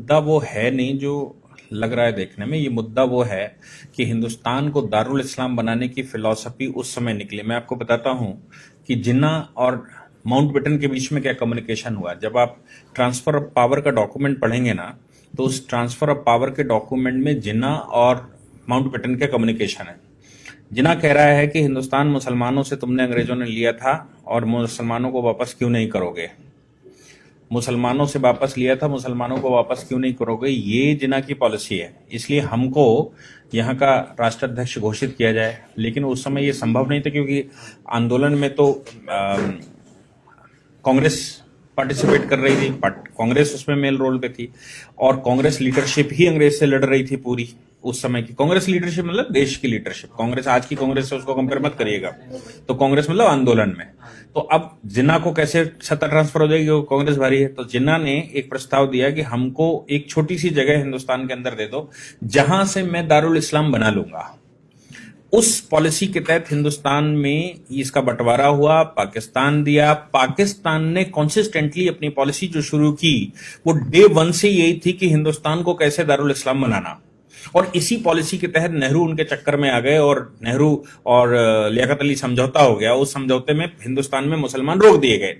मुद्दा वो है नहीं जो लग रहा है देखने में। ये मुद्दा वो है कि हिंदुस्तान को दारुल इस्लाम बनाने की फिलॉसफी उस समय निकली। मैं आपको बताता हूं कि जिन्ना और माउंटबेटन के बीच में क्या कम्युनिकेशन हुआ। जब आप ट्रांसफर ऑफ पावर का डॉक्यूमेंट पढ़ेंगे ना, तो उस ट्रांसफर ऑफ पावर के डॉक्यूमेंट में जिन्ना और माउंटबेटन का कम्युनिकेशन है। जिन्ना कह रहा है कि हिंदुस्तान मुसलमानों से तुमने अंग्रेजों ने लिया था और मुसलमानों को वापस क्यों नहीं करोगे, मुसलमानों से वापस लिया था, मुसलमानों को वापस क्यों नहीं करोगे, ये जिन्ना की पॉलिसी है। इसलिए हमको यहाँ का राष्ट्राध्यक्ष घोषित किया जाए। लेकिन उस समय ये संभव नहीं था क्योंकि आंदोलन में तो कांग्रेस पार्टिसिपेट कर रही थी, कांग्रेस उसमें मेल रोल पे थी और कांग्रेस लीडरशिप ही अंग्रेज से लड़ रही थी। पूरी उस समय की कांग्रेस लीडरशिप मतलब देश की लीडरशिप। कांग्रेस आज की कांग्रेस से उसको कंपेयर मत करिएगा। तो कांग्रेस मतलब आंदोलन में। तो अब जिन्ना को कैसे सत्ता ट्रांसफर हो जाएगी, वो कांग्रेस भारी है। तो जिन्ना ने एक प्रस्ताव दिया कि हमको एक छोटी सी जगह हिंदुस्तान के अंदर दे दो जहां से मैं दारुल इस्लाम बना लूंगा। उस पॉलिसी के तहत हिंदुस्तान में इसका बंटवारा हुआ, पाकिस्तान दिया। पाकिस्तान ने कंसिस्टेंटली अपनी पॉलिसी जो शुरू की वो डे वन से यही थी कि हिंदुस्तान को कैसे दारुल इस्लाम बनाना। और इसी पॉलिसी के तहत नेहरू उनके चक्कर में आ गए और नेहरू और लियाकत अली समझौता हो गया। उस समझौते में हिंदुस्तान में मुसलमान रोक दिए गए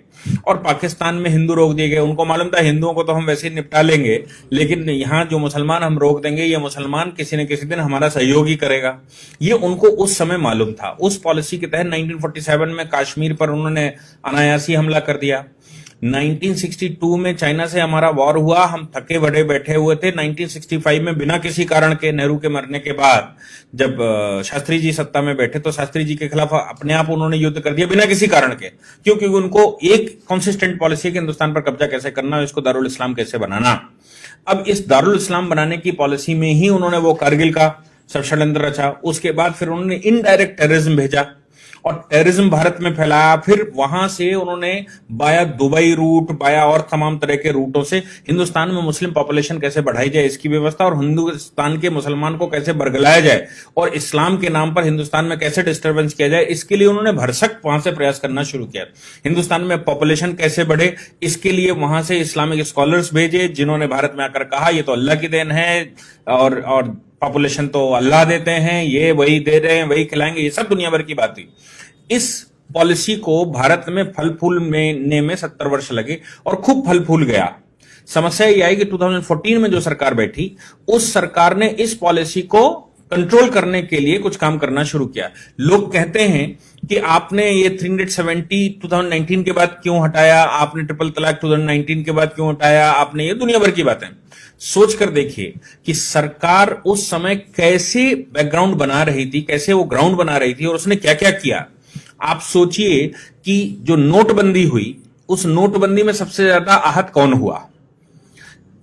और पाकिस्तान में हिंदू रोक दिए गए। उनको मालूम था हिंदुओं को तो हम वैसे ही निपटा लेंगे, लेकिन यहाँ जो मुसलमान हम रोक देंगे, ये मुसलमान किसी न किसी दिन हमारा सहयोग ही करेगा। ये उनको उस समय मालूम था। उस पॉलिसी के तहत 1947 में कश्मीर पर उन्होंने अनायासी हमला कर दिया। 1962 में चाइना से हमारा वॉर हुआ, हम थके बड़े बैठे हुए थे। 1965 में बिना किसी कारण के नेहरू के मरने के बाद जब शास्त्री जी सत्ता में बैठे तो शास्त्री जी के खिलाफ अपने आप उन्होंने युद्ध कर दिया बिना किसी कारण के, क्योंकि उनको एक कंसिस्टेंट पॉलिसी कि हिंदुस्तान पर कब्जा कैसे करना, इसको दारुल इस्लाम कैसे बनाना। अब इस दारुल इस्लाम बनाने की पॉलिसी में ही उन्होंने वो कारगिल का षड्यंत्र रचा। उसके बाद फिर उन्होंने इनडायरेक्ट टेररिज्म भेजा और टेररिज्म भारत में फैलाया। फिर वहां से उन्होंने बाया दुबई रूट, बाया और तमाम तरह के रूटों से हिंदुस्तान में मुस्लिम पॉपुलेशन कैसे बढ़ाई जाए इसकी व्यवस्था और हिंदुस्तान के मुसलमान को कैसे बरगलाया जाए और इस्लाम के नाम पर हिंदुस्तान में कैसे डिस्टर्बेंस किया जाए, इसके लिए उन्होंने भरसक वहां से प्रयास करना शुरू किया। हिंदुस्तान में पॉपुलेशन कैसे बढ़े, इसके लिए वहां से इस्लामिक स्कॉलर्स भेजे जिन्होंने भारत में आकर कहा ये तो अल्लाह की देन है और पॉपुलेशन तो अल्लाह देते हैं, ये वही दे रहे हैं, वही खिलाएंगे, ये सब दुनिया भर की बात थी। इस पॉलिसी को भारत में फल फूल में 70 वर्ष लगे और खूब फल फूल गया। समस्या ये आई कि 2014 में जो सरकार बैठी, उस सरकार ने इस पॉलिसी को कंट्रोल करने के लिए कुछ काम करना शुरू किया। लोग कहते हैं कि आपने ये 370 2019 के बाद क्यों हटाया, आपने ट्रिपल तलाक 2019 के बाद क्यों हटाया, आपने ये दुनिया भर की बातें। सोच कर देखिए कि सरकार उस समय कैसे बैकग्राउंड बना रही थी, कैसे वो ग्राउंड बना रही थी और उसने क्या क्या किया। आप सोचिए कि जो नोटबंदी हुई, उस नोटबंदी में सबसे ज्यादा आहत कौन हुआ?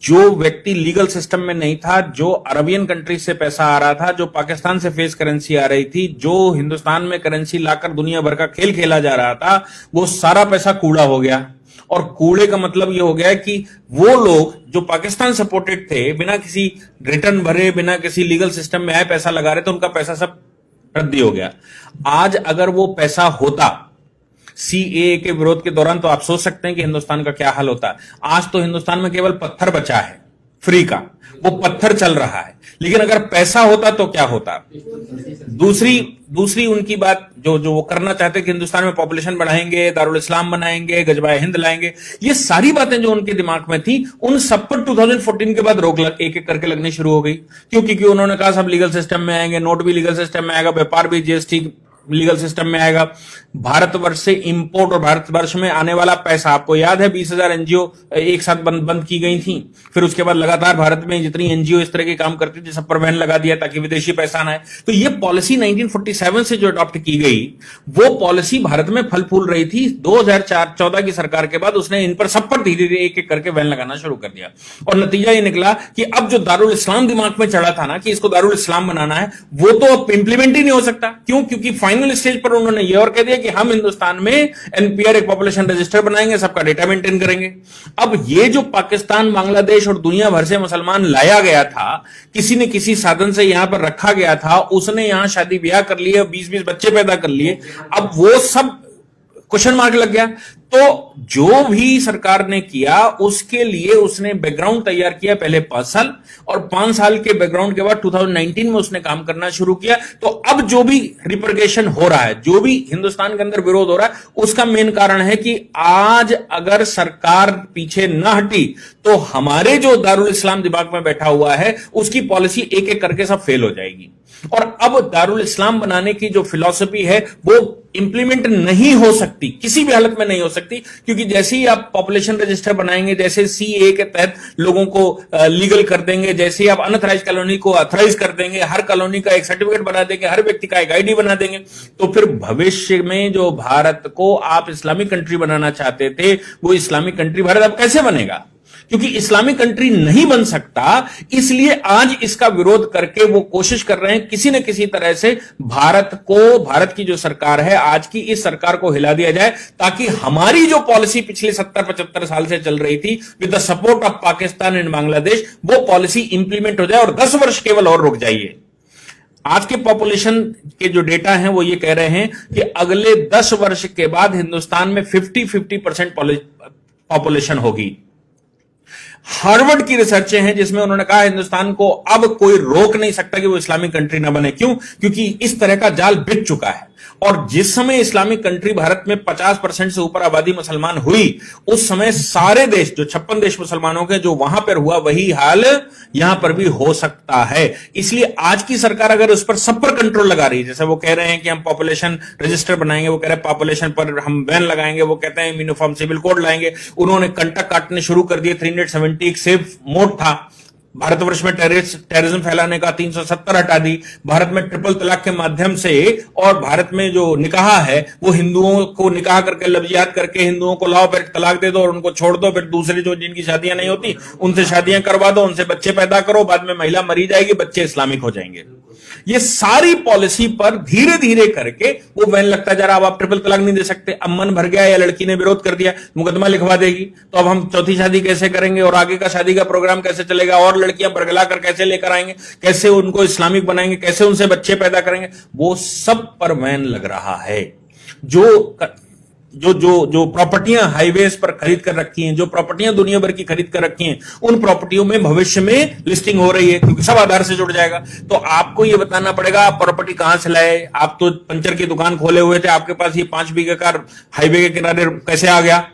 जो व्यक्ति लीगल सिस्टम में नहीं था, जो अरबियन कंट्री से पैसा आ रहा था, जो पाकिस्तान से फेस करेंसी आ रही थी, जो हिंदुस्तान में करेंसी लाकर दुनिया भर का खेल खेला जा रहा था, वो सारा पैसा कूड़ा हो गया। और कूड़े का मतलब ये हो गया कि वो लोग जो पाकिस्तान सपोर्टेड थे, बिना किसी रिटर्न भरे, बिना किसी लीगल सिस्टम में आए पैसा लगा रहे थे, उनका पैसा सब रद्दी हो गया। आज अगर वो पैसा होता सीएए के विरोध के दौरान, तो आप सोच सकते हैं कि हिंदुस्तान का क्या हाल होता। आज तो हिंदुस्तान में केवल पत्थर बचा है फ्री का, वो पत्थर चल रहा है। लेकिन अगर पैसा होता तो क्या होता? दूसरी उनकी बात जो वो करना चाहते कि हिंदुस्तान में पॉपुलेशन बढ़ाएंगे, दारुल इस्लाम बनाएंगे, गजबाए हिंद लाएंगे, ये सारी बातें जो उनके दिमाग में थी, उन सब पर 2014 के बाद रोक एक एक करके लगनी शुरू हो गई। क्योंकि उन्होंने कहा सब लीगल सिस्टम में आएंगे, नोट भी लीगल सिस्टम में आएगा, व्यापार भी जीएसटी लीगल सिस्टम में आएगा, भारतवर्ष से इंपोर्ट और भारतवर्ष में आने वाला पैसा, आपको याद है 20,000 एनजीओ एक साथ बंद की गई थी। फिर उसके बाद लगातार भारत में जितनी एनजीओ इस तरह के काम करती थी सब पर बैन लगा दिया ताकि विदेशी पैसा ना आए। तो ये पॉलिसी 1947 से जो अडॉप्ट की गई, वो पॉलिसी भारत में फल फूल रही थी। 2014 की सरकार के बाद उसने इन पर सब पर धीरे धीरे एक एक करके बैन लगाना शुरू कर दिया और नतीजा ये निकला कि अब जो दारुल इस्लाम दिमाग में चढ़ा था ना कि इसको दारुल इस्लाम बनाना है, वो तो अब इंप्लीमेंट ही नहीं हो सकता। क्यों? क्योंकि फाइनल स्टेज पर उन्होंने ये और कह दिया कि हम हिंदुस्तान में एनपीआर एक पॉपुलेशन रजिस्टर बनाएंगे, सबका डेटा मेंटेन करेंगे। अब ये जो पाकिस्तान, बांग्लादेश और दुनिया भर से मुसलमान लाया गया था, किसी ने किसी साधन से यहां पर रखा गया था, उसने यहां शादी ब्याह कर लिए, 20-20 बच्चे पैदा कर लिए, अब वो सब क्वेश्चन मार्क लग गया। तो जो भी सरकार ने किया उसके लिए उसने बैकग्राउंड तैयार किया, पहले 5 साल, और 5 साल के बैकग्राउंड के बाद 2019 में उसने काम करना शुरू किया। तो अब जो भी रिप्रिकेशन हो रहा है, जो भी हिंदुस्तान के अंदर विरोध हो रहा है, उसका मेन कारण है कि आज अगर सरकार पीछे न हटी तो हमारे जो दारुल इस्लाम दिमाग में बैठा हुआ है उसकी पॉलिसी एक एक करके सब फेल हो जाएगी। और अब दारुल इस्लाम बनाने की जो फिलॉसफी है वो इंप्लीमेंट नहीं हो सकती, किसी भी हालत में नहीं हो सकती, क्योंकि जैसे ही आप पॉपुलेशन रजिस्टर बनाएंगे, जैसे सीए के तहत लोगों को लीगल कर देंगे, जैसे ही आप अनऑथराइज कॉलोनी को ऑथराइज कर देंगे, हर कॉलोनी का एक सर्टिफिकेट बना देंगे, हर व्यक्ति का एक आईडी बना देंगे, तो फिर भविष्य में जो भारत को आप इस्लामिक कंट्री बनाना चाहते थे वो इस्लामिक कंट्री भारत अब कैसे बनेगा? क्योंकि इस्लामिक कंट्री नहीं बन सकता, इसलिए आज इसका विरोध करके वो कोशिश कर रहे हैं किसी न किसी तरह से भारत की जो सरकार है आज की, इस सरकार को हिला दिया जाए, ताकि हमारी जो पॉलिसी पिछले 70-75 साल से चल रही थी with the support of Pakistan and Bangladesh, वो पॉलिसी इंप्लीमेंट हो जाए और 10 वर्ष केवल और रुक जाइए। आज के पॉपुलेशन के जो डेटा हैं वो ये कह रहे हैं कि अगले 10 वर्ष के बाद हिंदुस्तान में 50% पॉपुलेशन होगी। हार्वर्ड की रिसर्च है जिसमें उन्होंने कहा हिंदुस्तान को अब कोई रोक नहीं सकता कि वो इस्लामिक कंट्री ना बने। क्यों? क्योंकि इस तरह का जाल बिछ चुका है। और जिस समय इस्लामिक कंट्री भारत में 50% से ऊपर आबादी मुसलमान हुई, उस समय सारे देश, जो 56 देश मुसलमानों के, जो वहां पर हुआ वही हाल यहां पर भी हो सकता है। इसलिए आज की सरकार अगर उस पर सब पर कंट्रोल लगा रही है, जैसे वो कह रहे हैं कि हम पॉपुलेशन रजिस्टर बनाएंगे, वो कह रहे हैं पॉपुलेशन पर हम बैन लगाएंगे, वो कहते हैं यूनिफॉर्म सिविल कोड लाएंगे, उन्होंने कंटक काटने शुरू कर दिए। 370 एक सेफ मोड था भारतवर्ष में टेररिज्म फैलाने का, 370 हटा दी। भारत में ट्रिपल तलाक के माध्यम से, और भारत में जो निकाह है वो हिंदुओं को निकाह करके लफ्जियात करके हिंदुओं को लाओ, फिर तलाक दे दो और उनको छोड़ दो, फिर दूसरे जो जिनकी शादियां नहीं होती उनसे शादियां करवा दो, उनसे बच्चे पैदा करो, बाद में महिला मरी जाएगी, बच्चे इस्लामिक हो जाएंगे। ये सारी पॉलिसी पर धीरे धीरे करके वो वैन लगता जा रहा। अब आप ट्रिपल तलाक नहीं दे सकते, अब मन भर गया या लड़की ने विरोध कर दिया, मुकदमा लिखवा देगी, तो अब हम चौथी शादी कैसे करेंगे और आगे का शादी का प्रोग्राम कैसे चलेगा, और लड़कियां बरगला कर कैसे लेकर आएंगे, कैसे उनको इस्लामिक बनाएंगे, कैसे उनसे बच्चे पैदा करेंगे, वो सब पर वैन लग रहा है। जो प्रॉपर्टियां हाईवेज पर खरीद कर रखी हैं, जो प्रॉपर्टियां दुनिया भर की खरीद कर रखी हैं, उन प्रॉपर्टियों में भविष्य में लिस्टिंग हो रही है, क्योंकि सब आधार से जुड़ जाएगा। तो आपको यह बताना पड़ेगा आप प्रॉपर्टी कहां से लाए। आप तो पंचर की दुकान खोले हुए थे, आपके पास ये 5 बीघे का हाईवे के किनारे कैसे आ गया?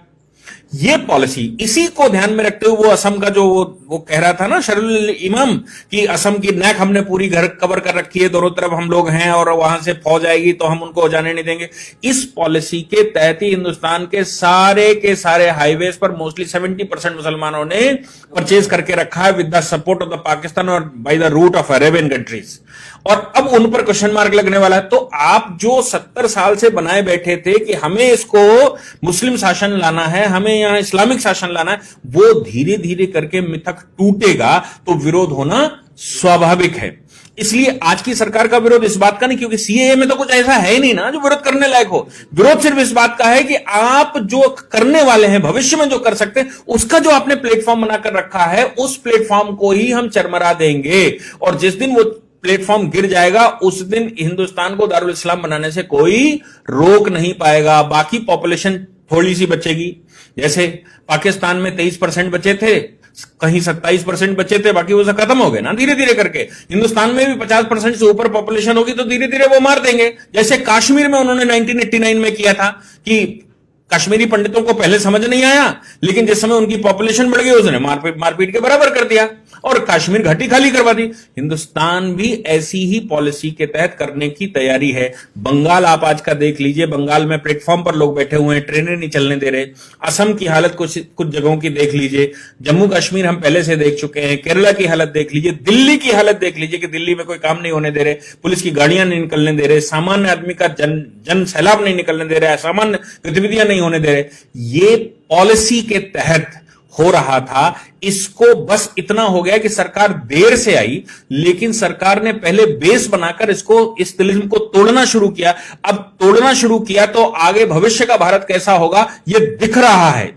ये पॉलिसी, इसी को ध्यान में रखते हुए वो असम का जो वो कह रहा था ना शरुल इमाम, कि असम की नेक हमने पूरी घर कवर कर रखी है, दोनों तरफ हम लोग हैं और वहां से फौज आएगी तो हम उनको जाने नहीं देंगे। इस पॉलिसी के तहत ही हिंदुस्तान के सारे हाईवेज पर मोस्टली 70% मुसलमानों ने परचेज करके रखा है with the support of the Pakistan और by the route of Arabian countries. और अब उन पर क्वेश्चन मार्क लगने वाला है। तो आप जो 70 साल से बनाए बैठे थे कि हमें इसको मुस्लिम शासन लाना है, हमें यहां इस्लामिक शासन लाना है, वो धीरे धीरे करके मिथक टूटेगा तो विरोध होना स्वाभाविक है। इसलिए आज की सरकार का विरोध इस बात का नहीं, क्योंकि सीएए में तो कुछ ऐसा है नहीं ना जो विरोध करने लायक हो। विरोध सिर्फ इस बात का है कि आप जो करने वाले हैं, भविष्य में जो कर सकते हैं, उसका जो आपने प्लेटफॉर्म बनाकर रखा है, उस प्लेटफॉर्म को ही हम चरमरा देंगे। और जिस दिन वो प्लेटफॉर्म गिर जाएगा उस दिन हिंदुस्तान को दारुल इस्लाम बनाने से कोई रोक नहीं पाएगा। बाकी पॉपुलेशन थोड़ी सी बचेगी, जैसे पाकिस्तान में 23% बचे थे, कहीं 27% बचे थे, बाकी वो सब खत्म हो गए ना धीरे धीरे करके। हिंदुस्तान में भी 50% से ऊपर पॉपुलेशन होगी तो धीरे धीरे वो मार देंगे। जैसे कश्मीर में उन्होंने 1989 में किया था कि कश्मीरी पंडितों को पहले समझ नहीं आया, लेकिन जिस समय उनकी पॉपुलेशन बढ़ गई उसने मारपीट के बराबर कर दिया और कश्मीर घाटी खाली करवा दी। हिंदुस्तान भी ऐसी ही पॉलिसी के तहत करने की तैयारी है। बंगाल आप आज का देख लीजिए, बंगाल में प्लेटफॉर्म पर लोग बैठे हुए हैं, ट्रेनें नहीं चलने दे रहे। असम की हालत कुछ जगहों की देख लीजिए, जम्मू कश्मीर हम पहले से देख चुके हैं, केरला की हालत देख लीजिए, दिल्ली की हालत देख लीजिए कि दिल्ली में कोई काम नहीं होने दे रहे, पुलिस की गाड़ियां नहीं निकलने दे रहे, सामान्य आदमी का जन सैलाब नहीं निकलने दे रहा है, सामान्य गतिविधियां नहीं होने दे रहे। ये पॉलिसी के तहत हो रहा था। इसको बस इतना हो गया कि सरकार देर से आई, लेकिन सरकार ने पहले बेस बनाकर इस तिलिस्म को तोड़ना शुरू किया। अब तोड़ना शुरू किया तो आगे भविष्य का भारत कैसा होगा यह दिख रहा है।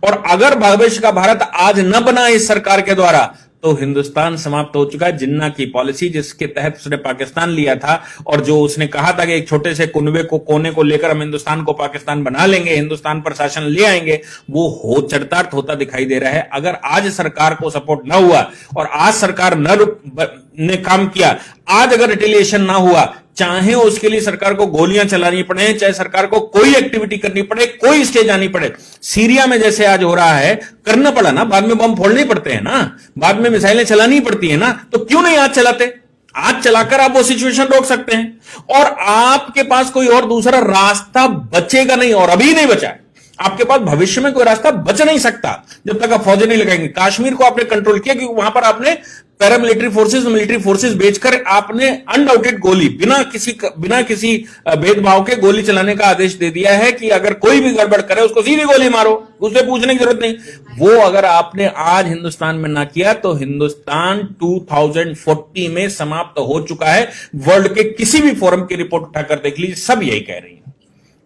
और अगर भविष्य का भारत आज न बना इस सरकार के द्वारा तो हिंदुस्तान समाप्त हो चुका है। जिन्ना की पॉलिसी जिसके तहत उसने पाकिस्तान लिया था और जो उसने कहा था कि एक छोटे से कुनबे को कोने को लेकर हम हिंदुस्तान को पाकिस्तान बना लेंगे, हिंदुस्तान पर शासन ले आएंगे, वो हो चरितार्थ होता दिखाई दे रहा है। अगर आज सरकार को सपोर्ट ना हुआ और आज सरकार ने काम किया, आज अगर रिटेलिएशन ना हुआ, चाहे उसके लिए सरकार को गोलियां चलानी पड़े, चाहे सरकार को कोई एक्टिविटी करनी पड़े, कोई स्टेज आनी पड़े, सीरिया में जैसे आज हो रहा है, करना पड़ा ना, बाद में बम फोड़ने पड़ते हैं ना, बाद में मिसाइलें चलानी पड़ती है ना, तो क्यों नहीं आज चलाते? आज चलाकर आप वो सिचुएशन रोक सकते हैं और आपके पास कोई और दूसरा रास्ता बचेगा नहीं, और अभी नहीं बचा है। आपके पास भविष्य में कोई रास्ता बच नहीं सकता जब तक आप फौजें नहीं लगाएंगे। कश्मीर को आपने कंट्रोल किया क्योंकि वहां पर आपने पैरामिलिट्री फोर्सेस, मिलिट्री फोर्सेस बेचकर आपने अनडाउटेड गोली बिना किसी भेदभाव के गोली चलाने का आदेश दे दिया है कि अगर कोई भी गड़बड़ करे उसको सीधी गोली मारो, उससे पूछने की जरूरत नहीं। वो अगर आपने आज हिंदुस्तान में ना किया तो हिंदुस्तान 2040 में समाप्त हो चुका है। वर्ल्ड के किसी भी फोरम की रिपोर्ट उठाकर देख लीजिए, सब यही कह रही है।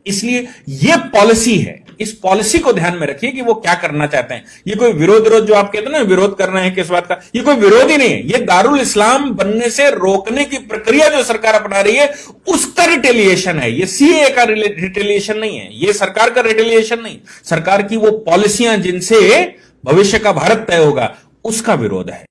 इसलिए ये पॉलिसी है, इस पॉलिसी को ध्यान में रखिए कि वो क्या करना चाहते हैं। ये कोई विरोध जो आप कहते हैं ना, विरोध करना है किस बात का, ये कोई विरोध ही नहीं है। ये दारुल इस्लाम बनने से रोकने की प्रक्रिया जो सरकार अपना रही है उसका रिटेलिएशन है। ये सीए का रिटेलिएशन नहीं है, ये सरकार का रिटेलिएशन नहीं, सरकार की वो पॉलिसियां जिनसे भविष्य का भारत तय होगा उसका विरोध है।